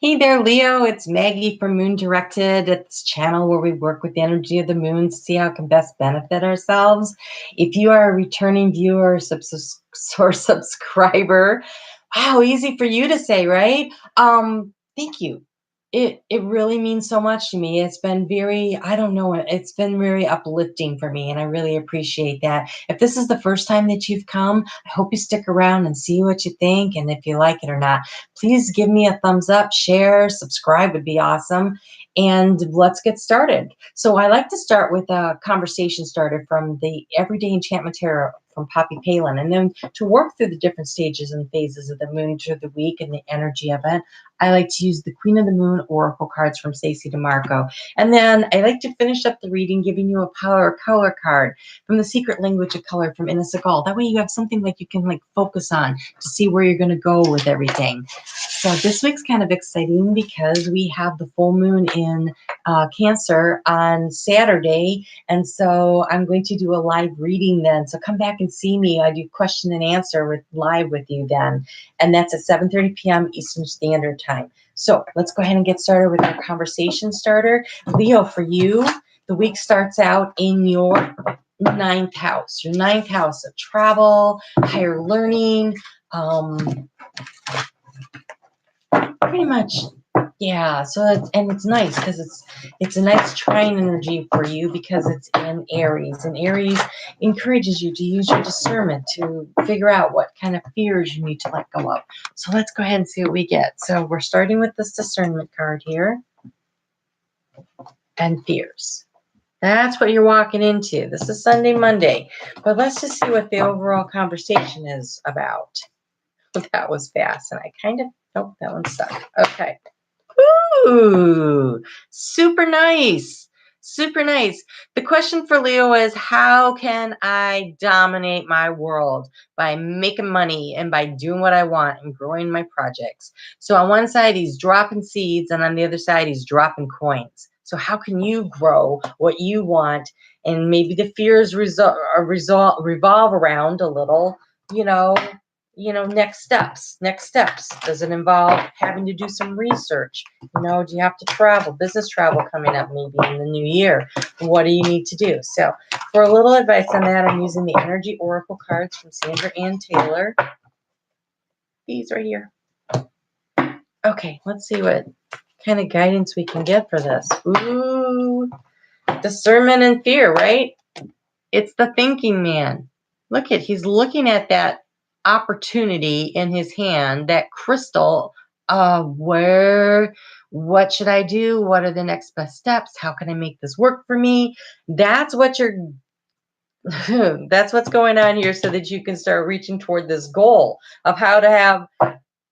Hey there, Leo. It's Maggie from Moon Directed. It's a channel where we work with the energy of the moon to see how it can best benefit ourselves. If you are a returning viewer or subscriber, wow, easy for you to say, right? Thank you. It really means so much to me. It's been very, I don't know, it's been very uplifting for me, and I really appreciate that. If this is the first time that you've come, I hope you stick around and see what you think, and if you like it or not. Please give me a thumbs up, share, subscribe would be awesome. And let's get started. So I like to start with a conversation starter from the Everyday Enchantment Tarot from Poppy Palin, and then to work through the different stages and phases of the moon through the week and the energy of it. I like to use the Queen of the Moon Oracle cards from Stacey DeMarco. And then I like to finish up the reading giving you a power color card from the Secret Language of Color from Inna Segal. That way you have something like you can like focus on to see where you're going to go with everything. So this week's kind of exciting because we have the full moon in Cancer on Saturday. And so I'm going to do a live reading then. So come back and see me. I do question and answer live with you then. And that's at 7:30 p.m. Eastern Standard Time. So let's go ahead and get started with our conversation starter. Leo, for you, the week starts out in your ninth house of travel, higher learning, pretty much. Yeah, so it's nice because it's a nice trine energy for you because it's in Aries, and Aries encourages you to use your discernment to figure out what kind of fears you need to let go of. So let's go ahead and see what we get. So we're starting with this discernment card here, and fears. That's what you're walking into. This is Sunday, Monday, but let's just see what the overall conversation is about. That was fast, and I kind of, oh, that one stuck. Okay. Ooh, super nice. Super nice. The question for Leo is, how can I dominate my world by making money and by doing what I want and growing my projects? So on one side, he's dropping seeds, and on the other side, he's dropping coins. So how can you grow what you want? And maybe the fears revolve around a little, you know, next steps. Does it involve having to do some research? Do you have to travel, business travel coming up maybe in the new year? What do you need to do? So for a little advice on that, I'm using the Energy Oracle cards from Sandra Ann Taylor. These right here. Okay, let's see what kind of guidance we can get for this. Ooh, discernment and fear, right? It's the thinking man. He's looking at that opportunity in his hand, that crystal. What should I do? What are the next best steps? How can I make this work for me? That's what that's what's going on here, so that you can start reaching toward this goal of how to have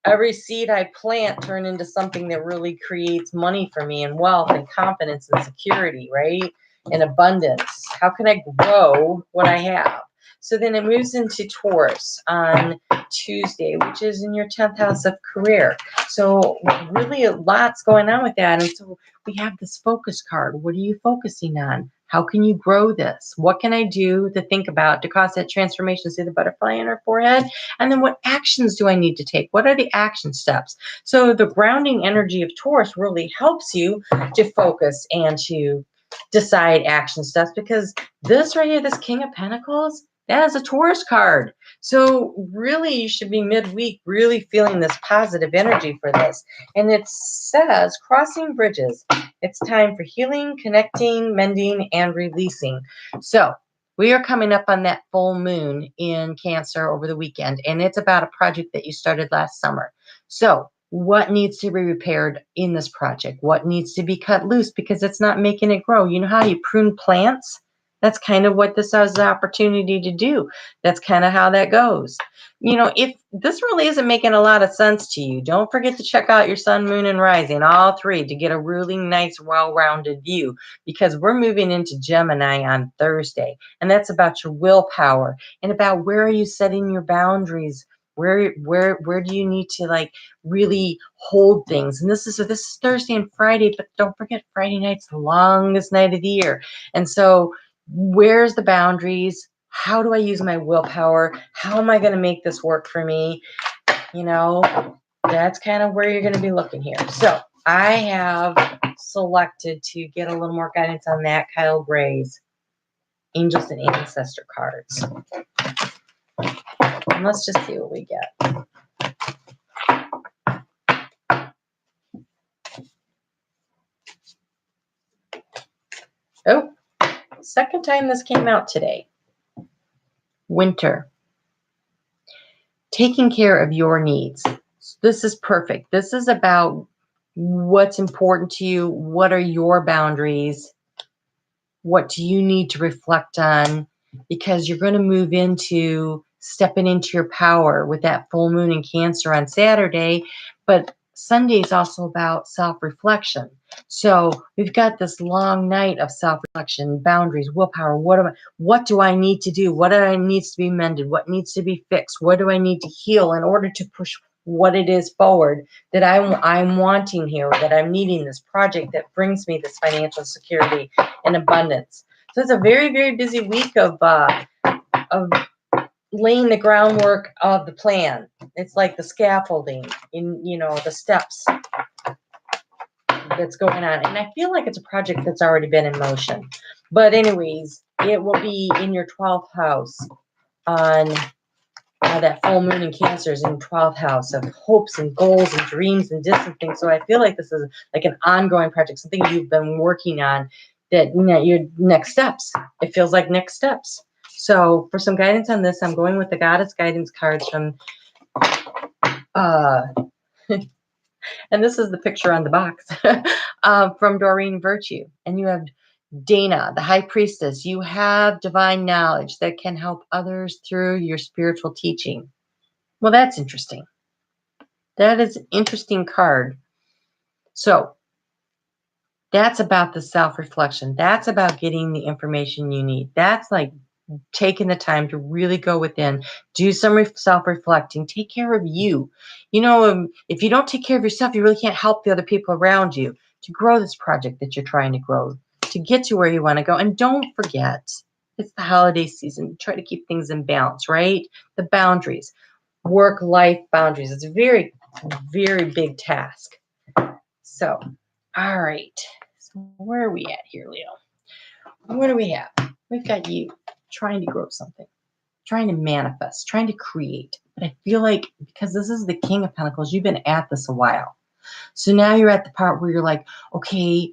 every seed I plant turn into something that really creates money for me, and wealth and confidence and security, right? And abundance. How can I grow what I have? So then it moves into Taurus on Tuesday, which is in your 10th house of career. So really a lot's going on with that. And so we have this focus card. What are you focusing on? How can you grow this? What can I do to think about to cause that transformation? See the butterfly in our forehead? And then what actions do I need to take? What are the action steps? So the grounding energy of Taurus really helps you to focus and to decide action steps, because this right here, this King of Pentacles, that is a Taurus card. So really you should be midweek really feeling this positive energy for this. And it says, crossing bridges. It's time for healing, connecting, mending, and releasing. So we are coming up on that full moon in Cancer over the weekend, and it's about a project that you started last summer. So what needs to be repaired in this project? What needs to be cut loose because it's not making it grow? You know how you prune plants? That's kind of what this has the opportunity to do. That's kind of how that goes. If this really isn't making a lot of sense to you, don't forget to check out your sun, moon, and rising, all three, to get a really nice, well-rounded view, because we're moving into Gemini on Thursday, and that's about your willpower and about where are you setting your boundaries. Where do you need to really hold things? And this is Thursday and Friday, but don't forget Friday night's the longest night of the year. And so where's the boundaries? How do I use my willpower? How am I going to make this work for me? that's kind of where you're going to be looking here. So I have selected to get a little more guidance on that Kyle Gray's Angels and Ancestor cards. And let's just see what we get. Oh, second time this came out today. Winter. Taking care of your needs. This is perfect. This is about what's important to you. What are your boundaries? What do you need to reflect on? Because you're going to move into stepping into your power with that full moon in Cancer on Saturday. But Sunday is also about self-reflection. So we've got this long night of self-reflection, boundaries, willpower. What do I need to do? What needs to be mended? What needs to be fixed? What do I need to heal in order to push what it is forward that I'm wanting here, that I'm needing, this project that brings me this financial security and abundance. So it's a very, very busy week of laying the groundwork of the plan. It's like the scaffolding in, the steps that's going on. And I feel like it's a project that's already been in motion. But anyways, it will be in your 12th house on that full moon in Cancer is in 12th house of hopes and goals and dreams and different things. So I feel like this is like an ongoing project, something you've been working on, that your next steps. It feels like next steps. So for some guidance on this, I'm going with the Goddess Guidance cards from, and this is the picture on the box, from Doreen Virtue. And you have Dana, the High Priestess. You have divine knowledge that can help others through your spiritual teaching. Well, that's interesting. That is an interesting card. So that's about the self-reflection. That's about getting the information you need. That's like taking the time to really go within, do some self-reflecting, take care of you. If you don't take care of yourself, you really can't help the other people around you to grow this project that you're trying to grow, to get to where you want to go. And don't forget, it's the holiday season. Try to keep things in balance, right? The boundaries, work-life boundaries. It's a very, very big task. So, all right. So where are we at here, Leo? What do we have? We've got you trying to grow something, trying to manifest, trying to create. But I feel like because this is the King of Pentacles, you've been at this a while. So now you're at the part where you're like, okay,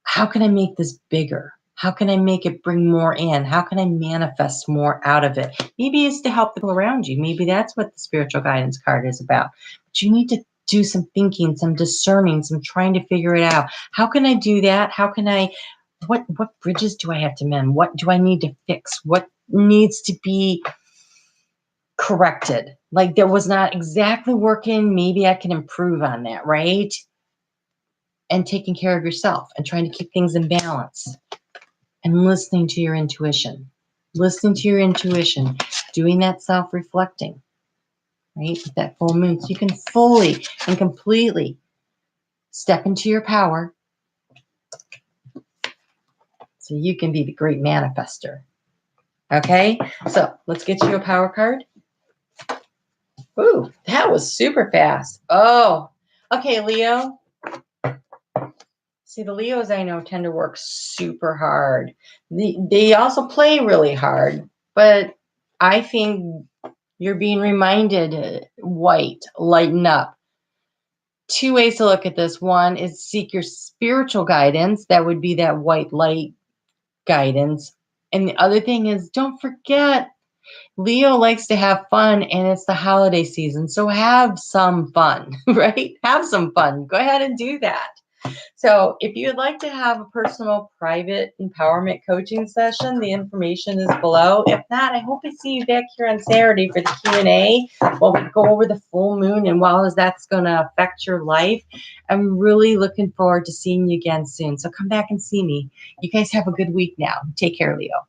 how can I make this bigger? How can I make it bring more in? How can I manifest more out of it? Maybe it's to help people around you. Maybe that's what the spiritual guidance card is about. But you need to do some thinking, some discerning, some trying to figure it out. How can I do that? How can I, what bridges do I have to mend? What do I need to fix? What needs to be corrected? Like that was not exactly working. Maybe I can improve on that, right? And taking care of yourself and trying to keep things in balance and listening to your intuition, doing that self-reflecting, right? With that full moon. So you can fully and completely step into your power so you can be the great manifester. Okay, so let's get you a power card. Ooh, that was super fast. Oh, okay, Leo. See, the Leos I know tend to work super hard. They also play really hard, but I think you're being reminded, white, lighten up. Two ways to look at this. One is seek your spiritual guidance. That would be that white light guidance. And the other thing is, don't forget, Leo likes to have fun, and it's the holiday season. So have some fun, right? Have some fun. Go ahead and do that. So if you would like to have a personal private empowerment coaching session, the information is below. If not, I hope I see you back here on Saturday for the Q&A while we go over the full moon and how that's going to affect your life. I'm really looking forward to seeing you again soon. So come back and see me. You guys have a good week now. Take care, Leo.